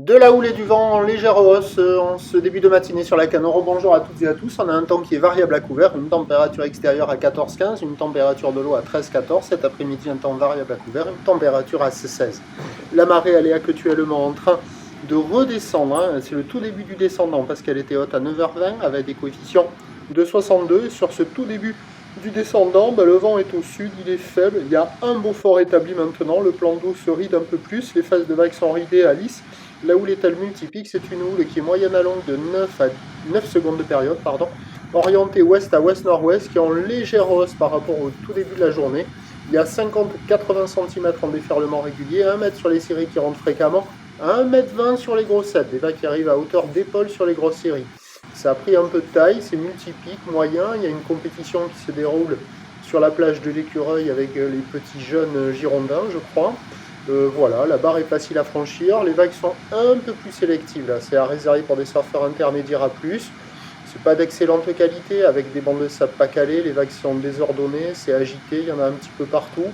De la houle et du vent en légère hausse en ce début de matinée sur la canne. Bonjour à toutes et à tous. On a un temps qui est variable à couvert, une température extérieure à 14-15, une température de l'eau à 13-14. Cet après-midi, un temps variable à couvert, une température à 16. La marée, elle est actuellement en train de redescendre. C'est le tout début du descendant parce qu'elle était haute à 9h20 avec des coefficients de 62. Sur ce tout début du descendant, le vent est au sud, il est faible. Il y a un beau fort établi maintenant. Le plan d'eau se ride un peu plus. Les phases de vagues sont ridées à lisse. La houle est-elle multipique? C'est une houle qui est moyenne à longue de 9 secondes de période, orientée ouest à ouest-nord-ouest, qui est en légère hausse par rapport au tout début de la journée. Il y a 50-80 cm en déferlement régulier, 1 mètre sur les séries qui rentrent fréquemment, 1,20 m sur les grossettes, des vagues qui arrivent à hauteur d'épaule sur les grosses séries. Ça a pris un peu de taille, c'est multipique, moyen. Il y a une compétition qui se déroule sur la plage de l'Écureuil avec les petits jeunes girondins, je crois. Voilà, la barre est facile à franchir. Les vagues sont un peu plus sélectives. Là, c'est à réserver pour des surfeurs intermédiaires à plus. C'est pas d'excellente qualité avec des bandes de sable pas calées. Les vagues sont désordonnées, c'est agité, il y en a un petit peu partout.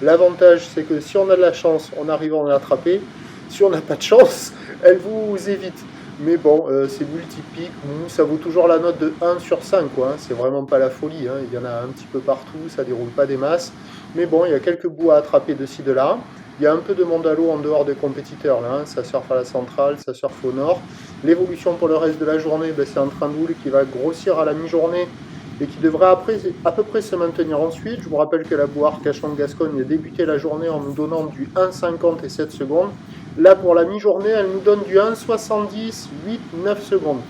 L'avantage, c'est que si on a de la chance, on arrive à en attraper. Si on n'a pas de chance, elle vous évite. Mais bon, c'est multipique. Ça vaut toujours la note de 1 sur 5, quoi. C'est vraiment pas la folie. Il y en a un petit peu partout, ça déroule pas des masses. Mais bon, il y a quelques bouts à attraper de ci, de là. Il y a un peu de monde à l'eau en dehors des compétiteurs, là. Ça surfe à la centrale, ça surfe au nord. L'évolution pour le reste de la journée, c'est un train de houle qui va grossir à la mi-journée et qui devrait à peu près se maintenir ensuite. Je vous rappelle que la Boire Cachan-Gascogne a débuté la journée en nous donnant du 1,50 et 7 secondes. Là, pour la mi-journée, elle nous donne du 1,70, 8, 9 secondes.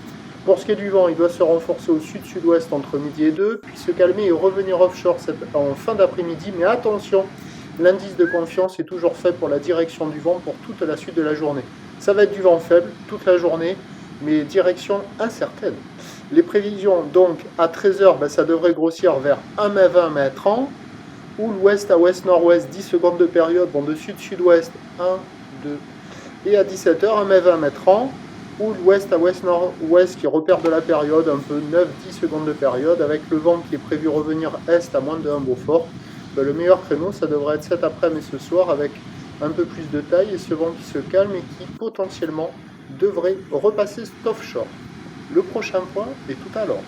Pour ce qui est du vent, il doit se renforcer au sud-sud-ouest entre midi et 2, puis se calmer et revenir offshore en fin d'après-midi. Mais attention, l'indice de confiance est toujours fait pour la direction du vent pour toute la suite de la journée. Ça va être du vent faible toute la journée, mais direction incertaine. Les prévisions, donc, à 13h, ça devrait grossir vers 1,20 m, 1,30 m. Ou l'ouest à ouest-nord-ouest, 10 secondes de période, de sud-sud-ouest, 1, 2. Et à 17h, 1,20 m, 1,30 m. Ou l'ouest à ouest-nord-ouest qui repère de la période, un peu 9-10 secondes de période, avec le vent qui est prévu revenir est à moins de 1 Beaufort. Le meilleur créneau, ça devrait être cet après-midi et ce soir avec un peu plus de taille et ce vent qui se calme et qui potentiellement devrait repasser cet offshore. Le prochain point est tout à l'heure.